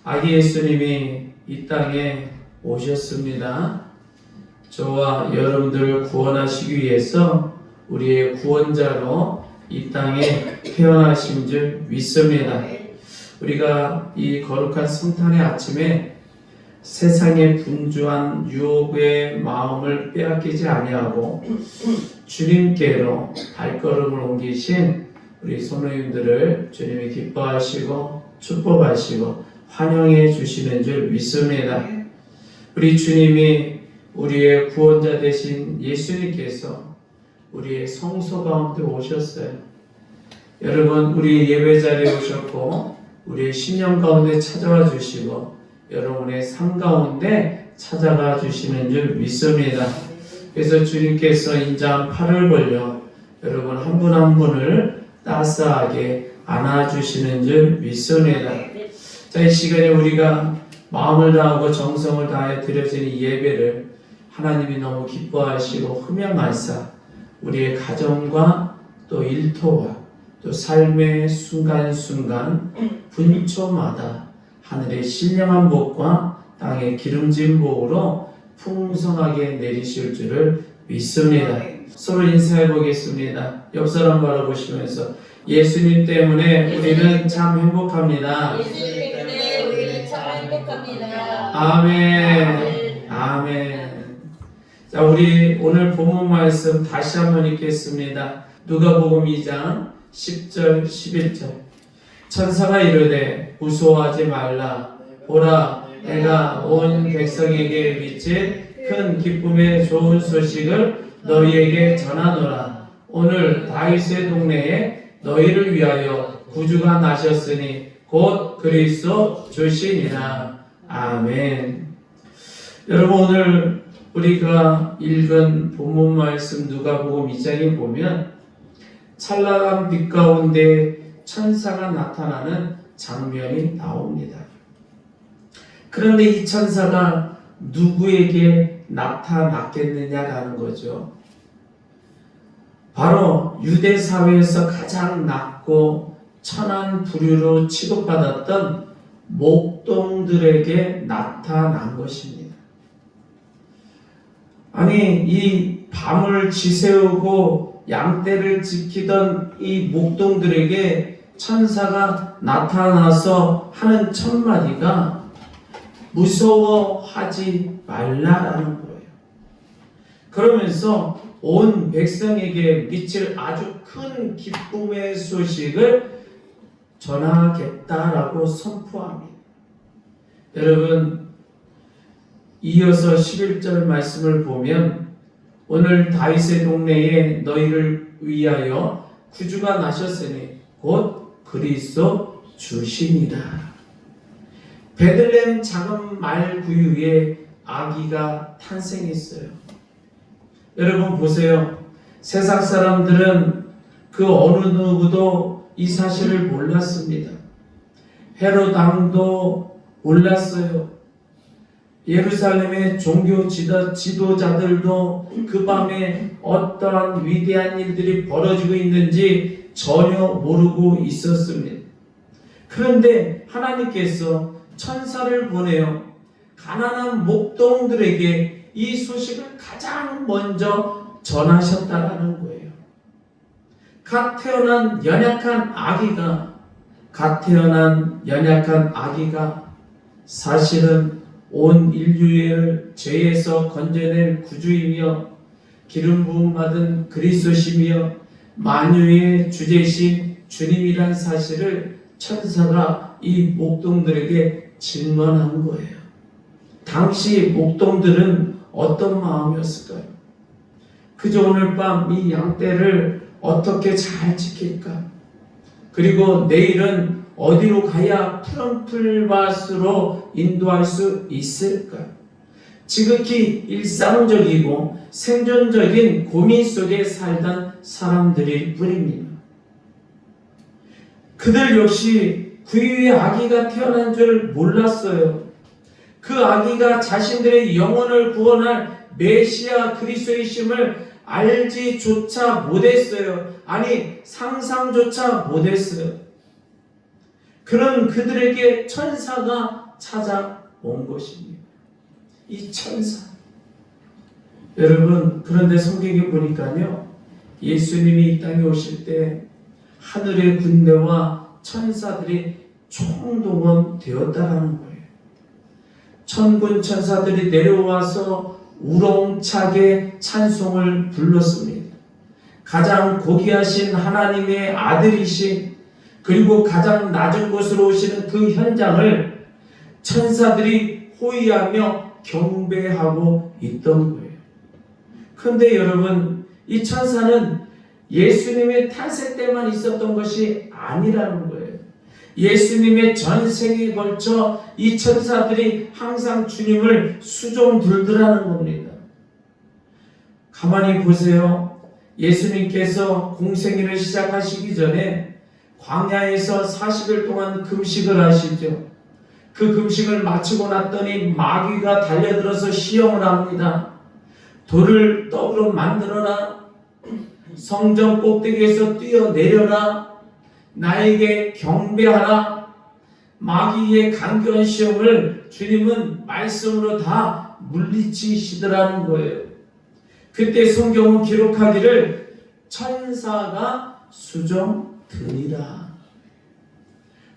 아기 예수님이 이 땅에 오셨습니다. 저와 여러분들을 구원하시기 위해서 우리의 구원자로 이 땅에 태어나신 줄 믿습니다. 우리가 이 거룩한 성탄의 아침에 세상의 분주한 유혹의 마음을 빼앗기지 아니하고 주님께로 발걸음을 옮기신 우리 성도님들을 주님이 기뻐하시고 축복하시고 환영해 주시는 줄 믿습니다. 우리 주님이 우리의 구원자 되신 예수님께서 우리의 성소 가운데 오셨어요. 여러분, 우리 예배 자리에 오셨고 우리의 심령 가운데 찾아와 주시고 여러분의 삶 가운데 찾아가 주시는 줄 믿습니다. 그래서 주님께서 인자한 팔을 벌려 여러분 한 분 한 분을 따스하게 안아주시는 줄 믿습니다. 자, 이 시간에 우리가 마음을 다하고 정성을 다해 드려지는 이 예배를 하나님이 너무 기뻐하시고 흠양하사 우리의 가정과 또 일터와 또 삶의 순간순간 분초마다 하늘의 신령한 복과 땅의 기름진 복으로 풍성하게 내리실 줄을 믿습니다. 서로 인사해 보겠습니다. 옆 사람 바라보시면서 예수님 때문에 우리는 참 행복합니다. 예수님 때문에 우리는 참 행복합니다. 아멘. 아멘. 자, 우리 오늘 본문 말씀 다시 한번 읽겠습니다. 누가복음 2장 10절 11절. 천사가 이르되 무서워하지 말라. 보라, 내가 온 백성에게 미친 큰 기쁨의 좋은 소식을 너희에게 전하노라. 오늘 다윗의 동네에 너희를 위하여 구주가 나셨으니 곧 그리스도 주시니라. 아멘. 여러분, 오늘 우리가 읽은 본문 말씀 누가복음 2장에 보면 찬란한 빛 가운데 천사가 나타나는 장면이 나옵니다. 그런데 이 천사가 누구에게 나타났겠느냐라는 거죠. 바로 유대 사회에서 가장 낮고 천한 부류로 취급받았던 목동들에게 나타난 것입니다. 아니, 이 밤을 지새우고 양떼를 지키던 이 목동들에게 천사가 나타나서 하는 첫 마디가 무서워하지 말라라는 거예요. 그러면서 온 백성에게 미칠 아주 큰 기쁨의 소식을 전하겠다라고 선포합니다. 여러분, 이어서 11절 말씀을 보면 오늘 다윗의 동네에 너희를 위하여 구주가 나셨으니 곧 그리스도 주시니라. 베들레헴 작은 말 구유에 아기가 탄생했어요. 여러분 보세요. 세상 사람들은 그 어느 누구도 이 사실을 몰랐습니다. 헤롯 왕도 몰랐어요. 예루살렘의 종교 지도자들도 그 밤에 어떠한 위대한 일들이 벌어지고 있는지 전혀 모르고 있었습니다. 그런데 하나님께서 천사를 보내어 가난한 목동들에게 이 소식을 가장 먼저 전하셨다라는 거예요. 갓 태어난 연약한 아기가 사실은 온 인류를 죄에서 건져낼 구주이며 기름 부음 받은 그리스도시며 만유의 주제신 주님이란 사실을 천사가 이 목동들에게 증언한 거예요. 당시 목동들은 어떤 마음이었을까요? 그저 오늘 밤 이 양떼를 어떻게 잘 지킬까? 그리고 내일은 어디로 가야 푸른 풀밭으로 인도할 수 있을까? 지극히 일상적이고 생존적인 고민 속에 살던 사람들일 뿐입니다. 그들 역시 구유의 아기가 태어난 줄 몰랐어요. 그 아기가 자신들의 영혼을 구원할 메시아 그리스도이심을 알지조차 못했어요. 아니, 상상조차 못했어요. 그런 그들에게 천사가 찾아온 것입니다. 이 천사. 여러분, 그런데 성경에 보니까요, 예수님이 이 땅에 오실 때 하늘의 군대와 천사들이 총동원되었다라는 거예요. 천군 천사들이 내려와서 우렁차게 찬송을 불렀습니다. 가장 고귀하신 하나님의 아들이신, 그리고 가장 낮은 곳으로 오시는 그 현장을 천사들이 호위하며 경배하고 있던 거예요. 그런데 여러분, 이 천사는 예수님의 탄생 때만 있었던 것이 아니라는 거예요. 예수님의 전생에 걸쳐 이 천사들이 항상 주님을 수종불드라는 겁니다. 가만히 보세요. 예수님께서 공생애를 시작하시기 전에 광야에서 40일 동안 금식을 하시죠. 그 금식을 마치고 났더니 마귀가 달려들어서 시험을 합니다. 돌을 떡으로 만들어라. 성전 꼭대기에서 뛰어내려라. 나에게 경배하라. 마귀의 간교한 시험을 주님은 말씀으로 다 물리치시더라는 거예요. 그때 성경은 기록하기를 천사가 수종드니라.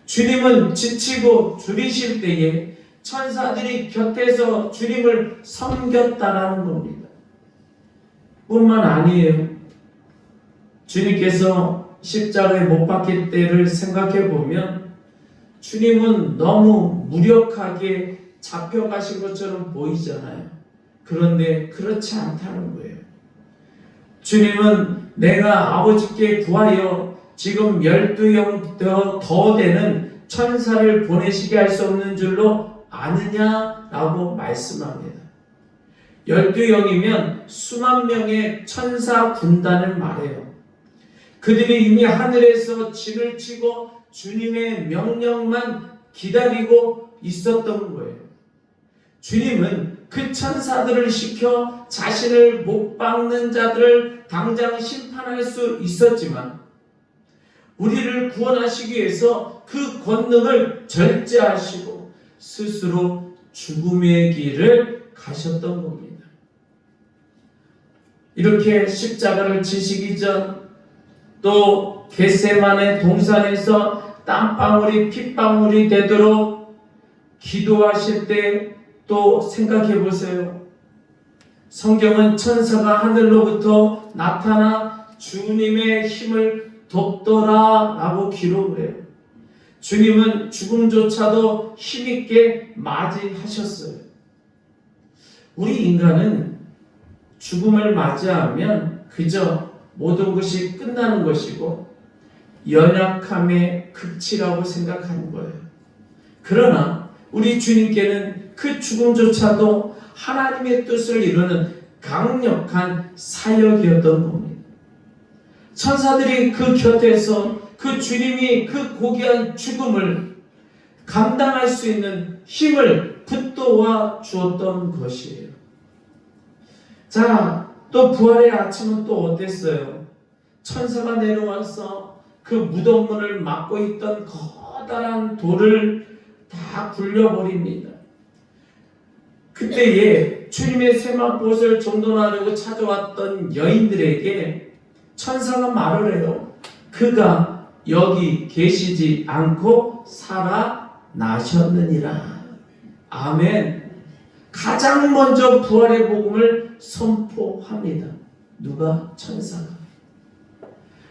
주님은 지치고 줄이실 때에 천사들이 곁에서 주님을 섬겼다라는 겁니다. 뿐만 아니에요. 주님께서 십자가에 못 박힐 때를 생각해 보면 주님은 너무 무력하게 잡혀가신 것처럼 보이잖아요. 그런데 그렇지 않다는 거예요. 주님은 내가 아버지께 구하여 지금 12영 더 되는 천사를 보내시게 할 수 없는 줄로 아느냐라고 말씀합니다. 12영이면 수만 명의 천사 군단을 말해요. 그들이 이미 하늘에서 진을 치고 주님의 명령만 기다리고 있었던 거예요. 주님은 그 천사들을 시켜 자신을 못 박는 자들을 당장 심판할 수 있었지만 우리를 구원하시기 위해서 그 권능을 절제하시고 스스로 죽음의 길을 가셨던 겁니다. 이렇게 십자가를 지시기 전 또 겟세마네 동산에서 땀방울이 핏방울이 되도록 기도하실 때 또 생각해 보세요. 성경은 천사가 하늘로부터 나타나 주님의 힘을 돕더라 라고 기록을 해요. 주님은 죽음조차도 힘있게 맞이하셨어요. 우리 인간은 죽음을 맞이하면 그저 모든 것이 끝나는 것이고 연약함의 극치라고 생각하는 거예요. 그러나 우리 주님께는 그 죽음조차도 하나님의 뜻을 이루는 강력한 사역이었던 겁니다. 천사들이 그 곁에서 그 주님이 그 고귀한 죽음을 감당할 수 있는 힘을 붙도와 주었던 것이에요. 자, 또 부활의 아침은 또 어땠어요? 천사가 내려와서 그 무덤문을 막고 있던 커다란 돌을 다 굴려버립니다. 그때에 주님의 세마포를 정돈하려고 찾아왔던 여인들에게 천사가 말을 해요. 그가 여기 계시지 않고 살아나셨느니라. 아멘. 가장 먼저 부활의 복음을 선포합니다. 누가? 천사가.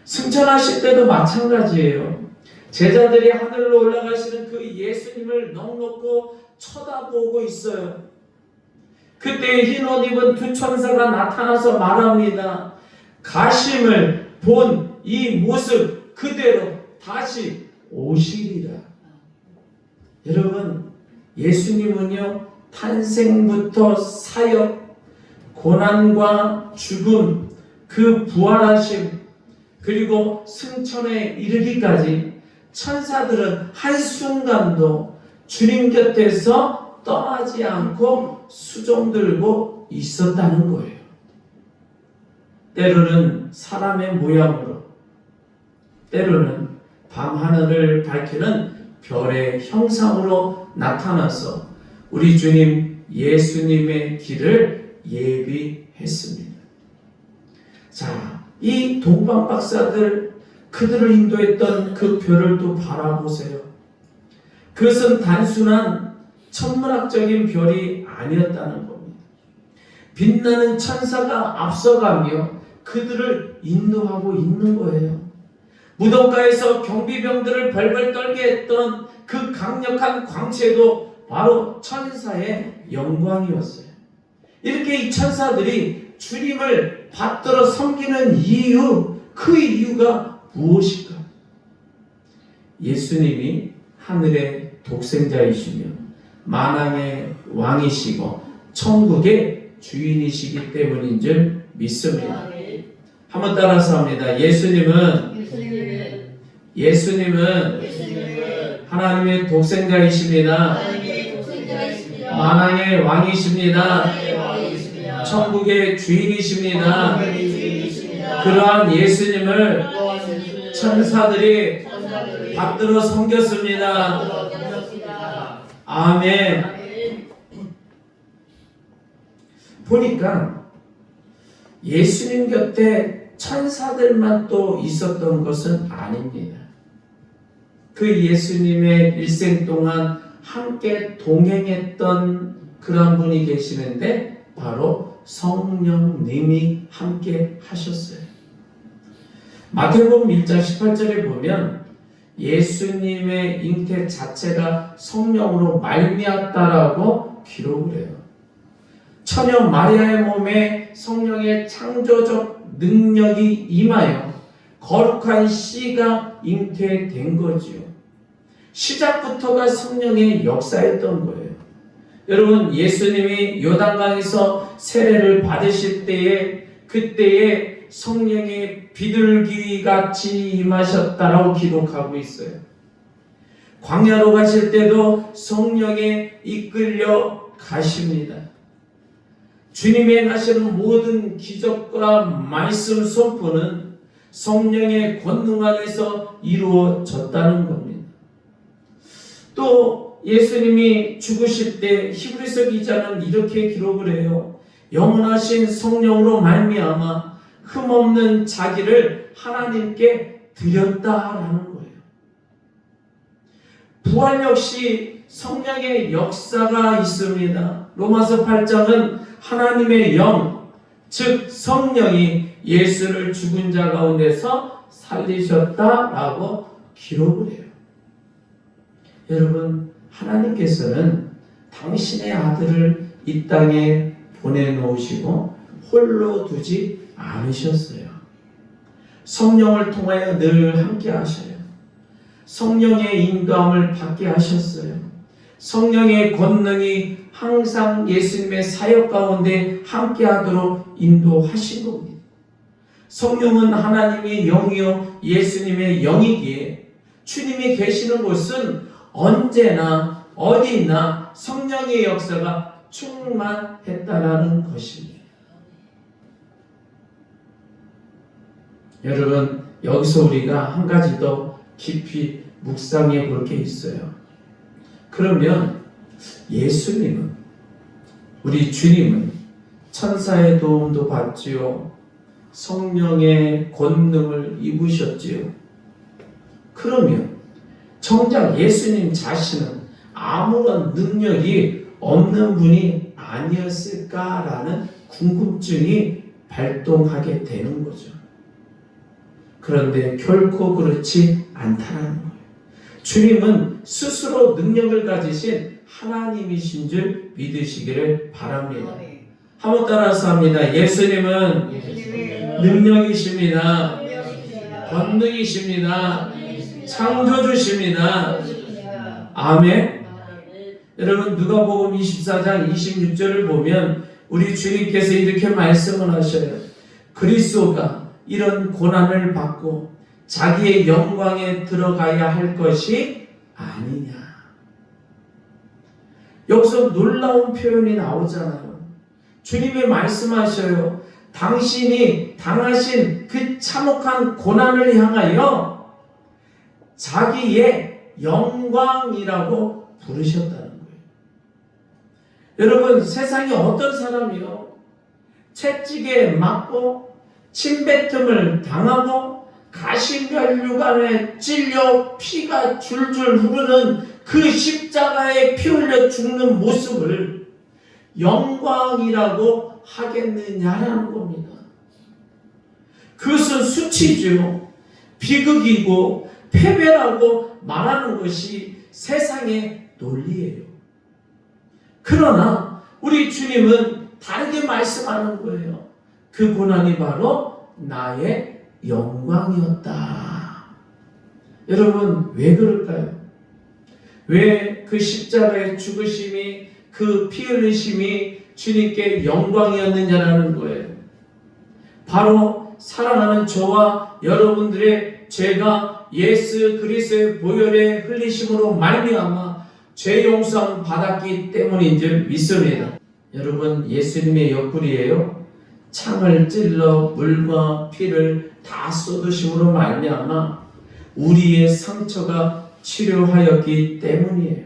승천하실 때도 마찬가지예요. 제자들이 하늘로 올라가시는 그 예수님을 넋놓고 쳐다보고 있어요. 그때 흰 옷 입은 두 천사가 나타나서 말합니다. 가심을 본 이 모습 그대로 다시 오시리라. 여러분, 예수님은요, 탄생부터 사역, 고난과 죽음, 그 부활하심, 그리고 승천에 이르기까지 천사들은 한순간도 주님 곁에서 떠나지 않고 수종들고 있었다는 거예요. 때로는 사람의 모양으로, 때로는 밤하늘을 밝히는 별의 형상으로 나타나서 우리 주님 예수님의 길을 예비했습니다. 자, 이 동방 박사들, 그들을 인도했던 그 별을 또 바라보세요. 그것은 단순한 천문학적인 별이 아니었다는 겁니다. 빛나는 천사가 앞서가며 그들을 인도하고 있는 거예요. 무덤가에서 경비병들을 벌벌 떨게 했던 그 강력한 광채도 바로 천사의 영광이었어요. 이렇게 이 천사들이 주님을 받들어 섬기는 이유, 그 이유가 무엇일까? 예수님이 하늘의 독생자이시며 만왕의 왕이시고 천국의 주인이시기 때문인 줄 믿습니다. 한번 따라서 합니다. 예수님은 하나님의 독생자이십니다. 만왕의 왕이십니다. 천국의 주인이십니다. 그러한 예수님을 천사들이 받들어 섬겼습니다. 아멘. 보니까 예수님 곁에 천사들만 또 있었던 것은 아닙니다. 그 예수님의 일생 동안 함께 동행했던 그런 분이 계시는데 바로 성령님이 함께 하셨어요. 마태복음 1장 18절에 보면 예수님의 잉태 자체가 성령으로 말미암았다라고 기록을 해요. 처녀 마리아의 몸에 성령의 창조적 능력이 임하여 거룩한 씨가 잉태된 거지요. 시작부터가 성령의 역사였던 거예요. 여러분, 예수님이 요단강에서 세례를 받으실 때에 그때에 성령의 비둘기같이 임하셨다라고 기록하고 있어요. 광야로 가실 때도 성령에 이끌려 가십니다. 주님이 행하시는 모든 기적과 말씀 선포는 성령의 권능 안에서 이루어졌다는 겁니다. 또 예수님이 죽으실 때 히브리서 기자는 이렇게 기록을 해요. 영원하신 성령으로 말미암아 흠없는 자기를 하나님께 드렸다라는 거예요. 부활 역시 성령의 역사가 있습니다. 로마서 8장은 하나님의 영, 즉 성령이 예수를 죽은 자 가운데서 살리셨다라고 기록을 해요. 여러분, 하나님께서는 당신의 아들을 이 땅에 보내놓으시고 홀로 두지 않으셨어요. 성령을 통하여 늘 함께 하셔요. 성령의 인도함을 받게 하셨어요. 성령의 권능이 항상 예수님의 사역 가운데 함께 하도록 인도하신 겁니다. 성령은 하나님의 영이요 예수님의 영이기에 주님이 계시는 곳은 언제나 어디나 성령의 역사가 충만했다라는 것입니다. 여러분, 여기서 우리가 한 가지 더 깊이 묵상해 볼 게 있어요. 그러면 예수님은, 우리 주님은 천사의 도움도 받지요, 성령의 권능을 입으셨지요. 그러면 정작 예수님 자신은 아무런 능력이 없는 분이 아니었을까라는 궁금증이 발동하게 되는 거죠. 그런데 결코 그렇지 않다는 거예요. 주님은 스스로 능력을 가지신 하나님이신 줄 믿으시기를 바랍니다. 한번 따라서 합니다. 예수님은 능력이십니다. 권능이십니다. 창조주십니다. 아멘. 여러분, 누가복음 24장 26절을 보면 우리 주님께서 이렇게 말씀을 하셔요. 그리스도가 이런 고난을 받고 자기의 영광에 들어가야 할 것이 아니냐. 여기서 놀라운 표현이 나오잖아요. 주님이 말씀하셔요. 당신이 당하신 그 참혹한 고난을 향하여 자기의 영광이라고 부르셨다는 거예요. 여러분, 세상에 어떤 사람이요? 채찍에 맞고 침뱉음을 당하고 가시면류관에 찔려 피가 줄줄 흐르는 그 십자가에 피 흘려 죽는 모습을 영광이라고 하겠느냐라는 겁니다. 그것은 수치죠. 비극이고 패배라고 말하는 것이 세상의 논리예요. 그러나 우리 주님은 다르게 말씀하는 거예요. 그 고난이 바로 나의 영광이었다. 여러분, 왜 그럴까요? 왜 그 십자가의 죽으심이, 그 피 흘리심이 주님께 영광이었느냐라는 거예요. 바로 사랑하는 저와 여러분들의 죄가 예수 그리스도의 보혈의 흘리심으로 말미암아 죄 용서 받았기 때문인 줄 믿습니다. 여러분, 예수님의 옆구리에요, 창을 찔러 물과 피를 다 쏟으심으로 말미암아 우리의 상처가 치료하였기 때문이에요.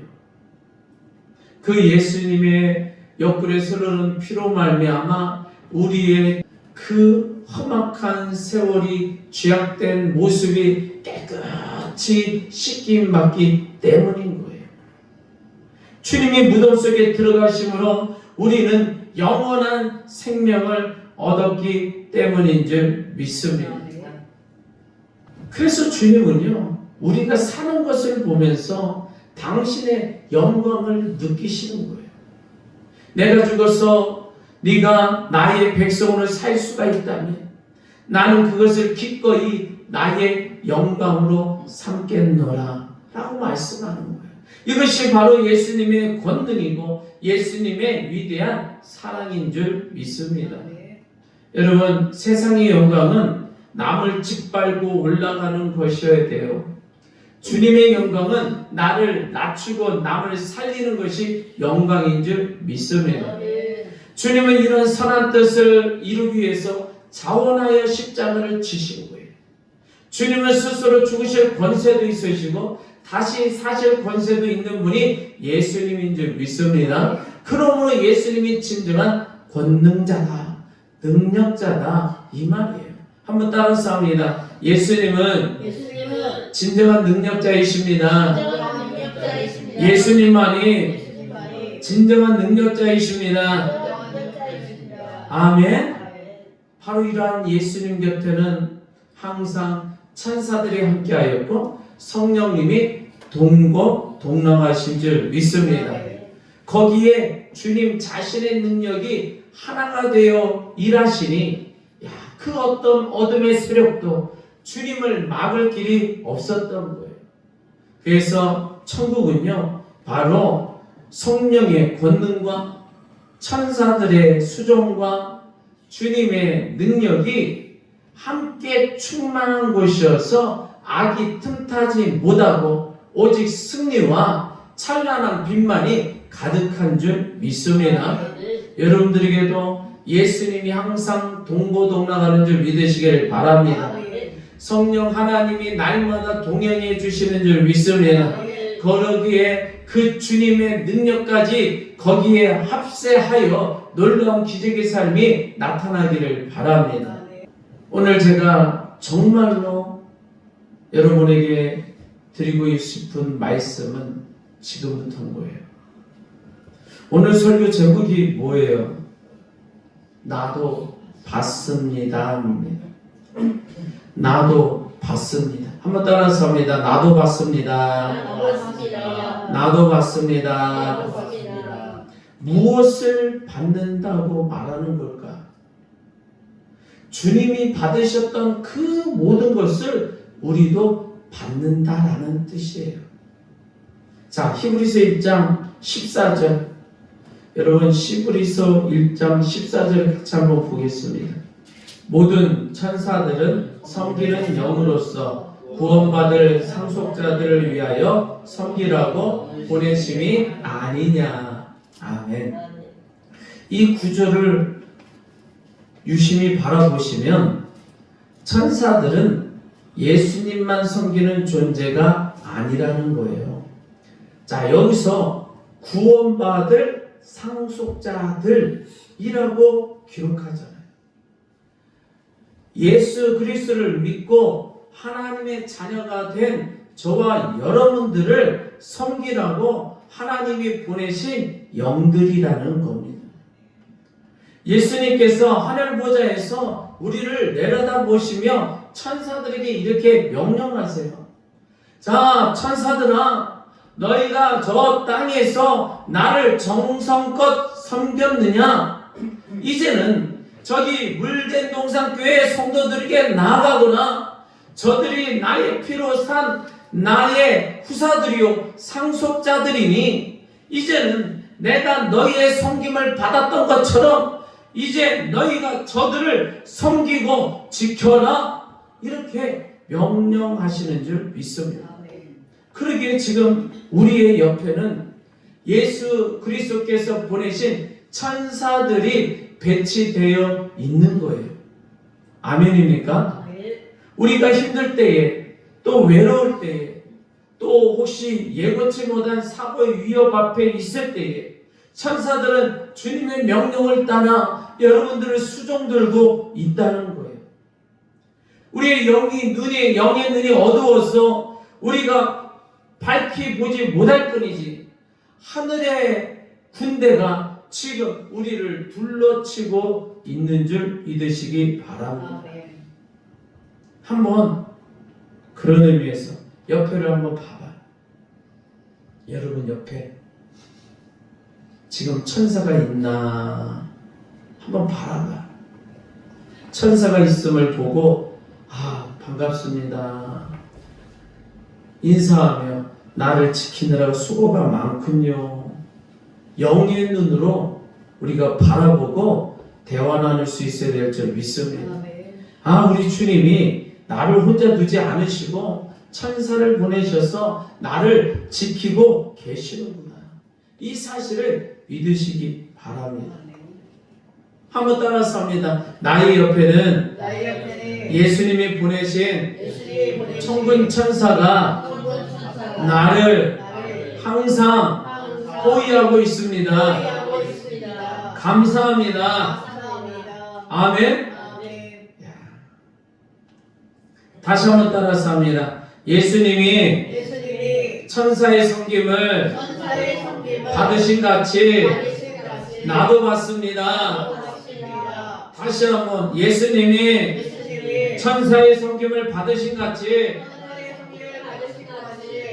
그 예수님의 옆구리에서 흐르는 피로 말미암아 우리의 그 험악한 세월이 죄악된 모습이 깨끗이 씻김 받기 때문인 거예요. 주님이 무덤 속에 들어가심으로 우리는 영원한 생명을 얻었기 때문인 줄 믿습니다. 그래서 주님은요, 우리가 사는 것을 보면서 당신의 영광을 느끼시는 거예요. 내가 죽어서 네가 나의 백성으로 살 수가 있다면 나는 그것을 기꺼이 나의 영광으로 삼겠노라 라고 말씀하는 거예요. 이것이 바로 예수님의 권능이고 예수님의 위대한 사랑인 줄 믿습니다. 여러분, 세상의 영광은 남을 짓밟고 올라가는 것이어야 돼요. 주님의 영광은 나를 낮추고 남을 살리는 것이 영광인 줄 믿습니다. 주님은 이런 선한 뜻을 이루기 위해서 자원하여 십자가를 지신 거예요. 주님은 스스로 죽으실 권세도 있으시고 다시 사실 권세도 있는 분이 예수님인 줄 믿습니다. 그러므로 예수님이 진정한 권능자다, 능력자다, 이 말이에요. 한번 따라서 합니다. 예수님은 진정한 능력자이십니다. 예수님만이 진정한 능력자이십니다. 아멘. 바로 이러한 예수님 곁에는 항상 천사들이 함께하였고 성령님이 동거동락하신 줄 믿습니다. 거기에 주님 자신의 능력이 하나가 되어 일하시니 그 어떤 어둠의 세력도 주님을 막을 길이 없었던 거예요. 그래서 천국은요, 바로 성령의 권능과 천사들의 수종과 주님의 능력이 함께 충만한 곳이어서 악이 틈타지 못하고 오직 승리와 찬란한 빛만이 가득한 줄 믿습니다. 여러분들에게도 예수님이 항상 동고동락하는 줄 믿으시기를 바랍니다. 성령 하나님이 날마다 동행해 주시는 줄 믿습니다. 거기에 그 주님의 능력까지 거기에 합세하여 놀라운 기적의 삶이 나타나기를 바랍니다. 오늘 제가 정말로 여러분에게 드리고 싶은 말씀은 지금부터인 거예요. 오늘 설교 제목이 뭐예요? 나도 받습니다입니다. 나도 받습니다. 한번 따라서 합니다. 나도 받습니다. 나도 받습니다. 무엇을 받는다고 말하는 걸까? 주님이 받으셨던 그 모든 것을 우리도 받는다라는 뜻이에요. 자, 히브리서 1장 14절. 여러분, 히브리서 1장 14절을 같이 한번 보겠습니다. 모든 천사들은 섬기는 영으로서 구원받을 상속자들을 위하여 섬기라고 보내심이 아니냐. 아멘. 이 구절을 유심히 바라보시면 천사들은 예수님만 섬기는 존재가 아니라는 거예요. 자, 여기서 구원받을 상속자들이라고 기록하잖아요. 예수 그리스도를 믿고 하나님의 자녀가 된 저와 여러분들을 섬기라고 하나님이 보내신 영들이라는 겁니다. 예수님께서 하늘 보좌에서 우리를 내려다보시며 천사들에게 이렇게 명령하세요. 자, 천사들아, 너희가 저 땅에서 나를 정성껏 섬겼느냐? 이제는 저기 물된 동산교회 성도들에게 나아가거나 저들이 나의 피로 산 나의 후사들이요 상속자들이니 이제는 내가 너희의 섬김을 받았던 것처럼 이제 너희가 저들을 섬기고 지켜라, 이렇게 명령하시는 줄 믿습니다. 그러기에 지금 우리의 옆에는 예수 그리스도께서 보내신 천사들이 배치되어 있는 거예요. 아멘입니까? 우리가 힘들 때에, 또 외로울 때에, 또 혹시 예고치 못한 사고의 위협 앞에 있을 때에 천사들은 주님의 명령을 따라 여러분들을 수종들고 있다는 거예요. 우리의 영의 눈이 어두워서 우리가 밝히 보지 못할 뿐이지 하늘의 군대가 지금 우리를 둘러치고 있는 줄 믿으시기 바랍니다. 한번 그런 의미에서 옆에를 한번 봐봐. 여러분 옆에 지금 천사가 있나 한번 바라봐. 천사가 있음을 보고 반갑습니다. 인사하며 나를 지키느라고 수고가 많군요. 영의 눈으로 우리가 바라보고 대화 나눌 수 있어야 될 줄 믿습니다. 우리 주님이 나를 혼자 두지 않으시고 천사를 보내셔서 나를 지키고 계시는구나. 이 사실을 믿으시기 바랍니다. 한번 따라서 합니다. 나의 옆에는 예수님이 보내신 천군 천사가 나를 항상 호위하고 있습니다. 감사합니다. 아멘. 다시 한번 따라서 합니다. 예수님이 천사의 섬김을 받으신 같이 나도 받습니다. 다시 한번 예수님이 천사의 섬김을 받으신 같이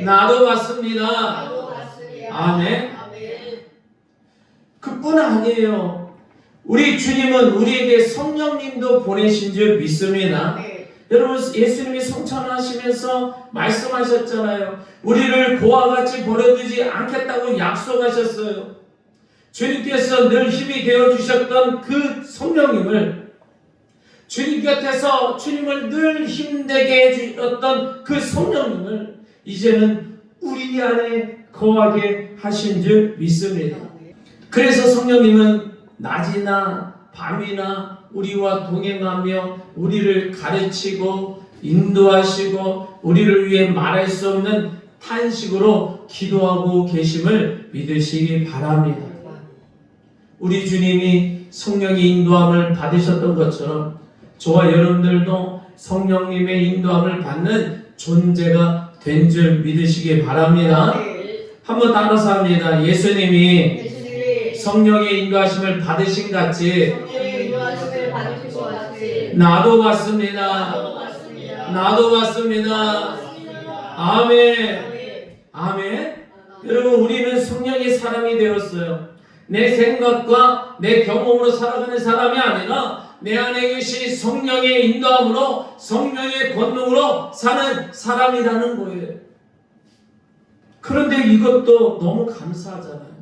나도 받습니다. 아멘. 그뿐 아니에요. 우리 주님은 우리에게 성령님도 보내신 줄 믿습니다. 여러분, 예수님이 성천하시면서 말씀하셨잖아요. 우리를 고와 같이 버려두지 않겠다고 약속하셨어요. 주님께서 늘 힘이 되어주셨던 그 성령님을, 주님 곁에서 주님을 늘 힘되게 해주셨던 그 성령님을 이제는 우리 안에 거하게 하신 줄 믿습니다. 그래서 성령님은 낮이나 밤이나 우리와 동행하며 우리를 가르치고 인도하시고 우리를 위해 말할 수 없는 탄식으로 기도하고 계심을 믿으시기 바랍니다. 우리 주님이 성령의 인도함을 받으셨던 것처럼 저와 여러분들도 성령님의 인도함을 받는 존재가 된 줄 믿으시기 바랍니다. 한번 따라서 합니다. 예수님이 성령의 인도하심을 받으신 같이 나도 받습니다. 나도 받습니다. 아멘. 아멘. 여러분, 우리는 성령의 사람이 되었어요. 내 생각과 내 경험으로 살아가는 사람이 아니라 내 안에 계신 성령의 인도함으로 성령의 권능으로 사는 사람이라는 거예요. 그런데 이것도 너무 감사하잖아요.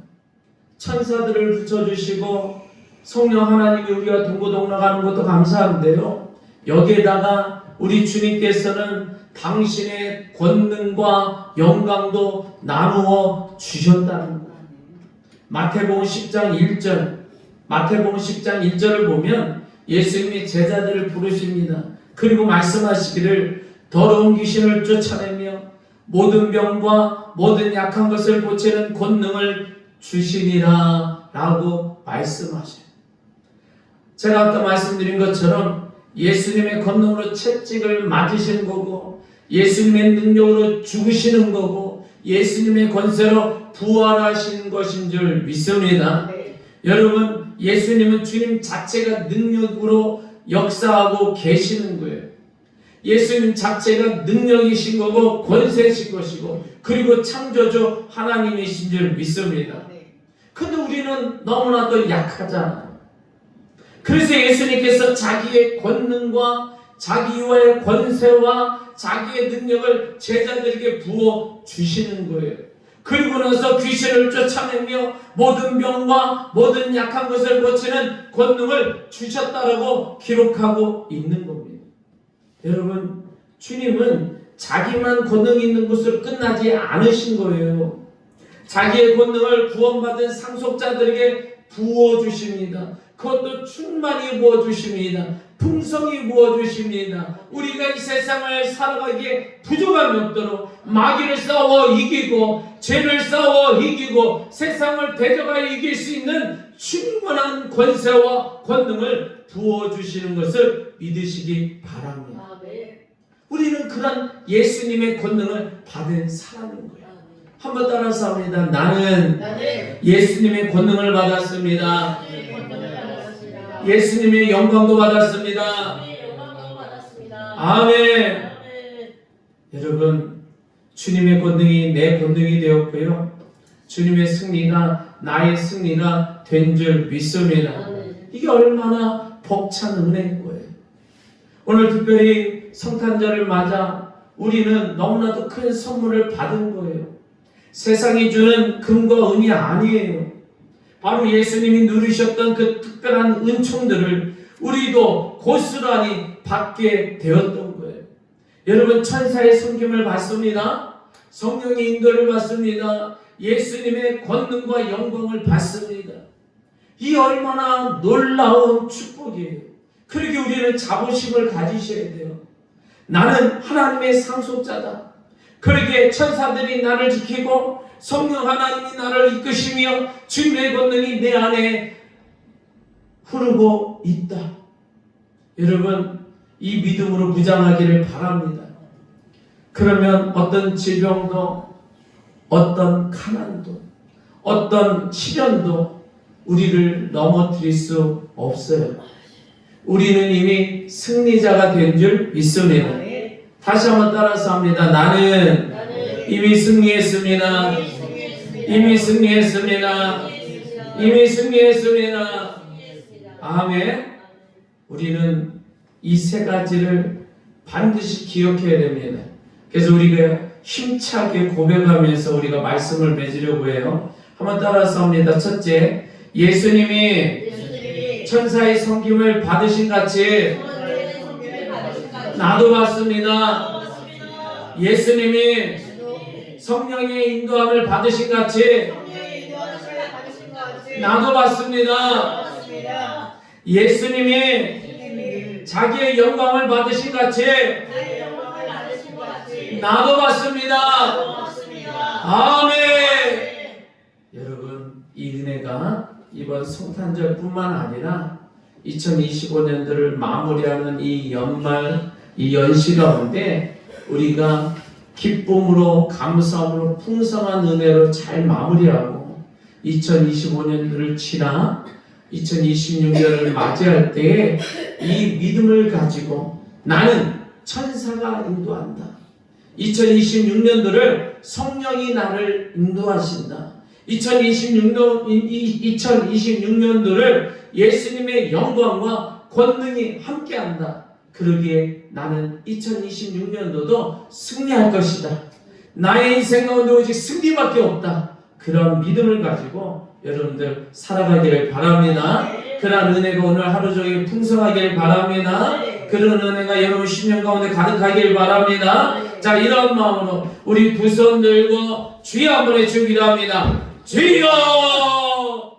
천사들을 붙여주시고 성령 하나님이 우리와 동고동락하는 것도 감사한데요, 여기에다가 우리 주님께서는 당신의 권능과 영광도 나누어 주셨다는 거예요. 마태복음 10장 1절을 보면 예수님이 제자들을 부르십니다. 그리고 말씀하시기를 더러운 귀신을 쫓아내며 모든 병과 모든 약한 것을 고치는 권능을 주시니라 라고 말씀하셔요. 제가 아까 말씀드린 것처럼 예수님의 권능으로 채찍을 맞으시는 거고, 예수님의 능력으로 죽으시는 거고, 예수님의 권세로 부활하신 것인 줄 믿습니다. 여러분, 예수님은 주님 자체가 능력으로 역사하고 계시는 거예요. 예수님 자체가 능력이신 거고 권세이신 것이고, 그리고 창조주 하나님이신 줄 믿습니다. 근데 우리는 너무나도 약하잖아요. 그래서 예수님께서 자기의 권능과 자기의 권세와 자기의 능력을 제자들에게 부어 주시는 거예요. 그리고 나서 귀신을 쫓아내며 모든 병과 모든 약한 것을 고치는 권능을 주셨다라고 기록하고 있는 겁니다. 여러분, 주님은 자기만 권능이 있는 것으로 끝나지 않으신 거예요. 자기의 권능을 구원받은 상속자들에게 부어주십니다. 그것도 충만히 부어주십니다. 풍성히 부어주십니다. 우리가 이 세상을 살아가기에 부족함이 없도록 마귀를 싸워 이기고 죄를 싸워 이기고 세상을 대적하여 이길 수 있는 충분한 권세와 권능을 부어주시는 것을 믿으시기 바랍니다. 우리는 그런 예수님의 권능을 받은 사람인 거예요. 한번 따라서 합니다. 나는 예수님의 권능을 받았습니다. 예수님의 영광도 받았습니다. 아멘. 여러분, 주님의 권능이 내 권능이 되었고요, 주님의 승리가 나의 승리가 된 줄 믿습니다. 이게 얼마나 벅찬 은혜인 거예요. 오늘 특별히 성탄절을 맞아 우리는 너무나도 큰 선물을 받은 거예요. 세상이 주는 금과 은이 아니에요. 바로 예수님이 누리셨던 그 특별한 은총들을 우리도 고스란히 받게 되었던 거예요. 여러분, 천사의 섬김을 받습니다. 성령의 인도를 받습니다. 예수님의 권능과 영광을 받습니다. 이 얼마나 놀라운 축복이에요. 그러게 우리는 자부심을 가지셔야 돼요. 나는 하나님의 상속자다. 그러게 천사들이 나를 지키고 성령 하나님이 나를 이끄시며 주님의 권능이 내 안에 흐르고 있다. 여러분, 이 믿음으로 무장하기를 바랍니다. 그러면 어떤 질병도, 어떤 가난도, 어떤 시련도 우리를 넘어뜨릴 수 없어요. 우리는 이미 승리자가 된 줄 믿습니다. 다시 한번 따라서 합니다. 나는 이미 승리했습니다. 이미 승리했습니다. 이미 승리했습니다. 아멘. 우리는 이 세 가지를 반드시 기억해야 됩니다. 그래서 우리가 힘차게 고백하면서 우리가 말씀을 맺으려고 해요. 한번 따라서 합니다. 첫째, 예수님이 천사의 섬김을 받으신 같이 나도 받습니다. 예수님이 성령의 인도함을 받으신 같이 나도 받습니다. 예수님이 자기의 영광을 받으신 같이 나도 받습니다. 아멘. 여러분, 이 은혜가 이번 성탄절뿐만 아니라 2025년도를 마무리하는 이 연말, 이 연시 가운데 우리가 기쁨으로, 감사함으로, 풍성한 은혜로 잘 마무리하고 2025년도를 지나 2026년을 맞이할 때에 이 믿음을 가지고 나는 천사가 인도한다. 2026년도를 성령이 나를 인도하신다. 2026년도를 예수님의 영광과 권능이 함께한다. 그러기에 나는 2026년도도 승리할 것이다. 나의 인생 가운데 오직 승리밖에 없다. 그런 믿음을 가지고 여러분들 살아가기를 바랍니다. 그런 은혜가 오늘 하루 종일 풍성하길 바랍니다. 그런 은혜가 여러분 심령 가운데 가득하길 바랍니다. 자, 이런 마음으로 우리 두 손 들고 주여 한번 외치기로 합니다. 주여!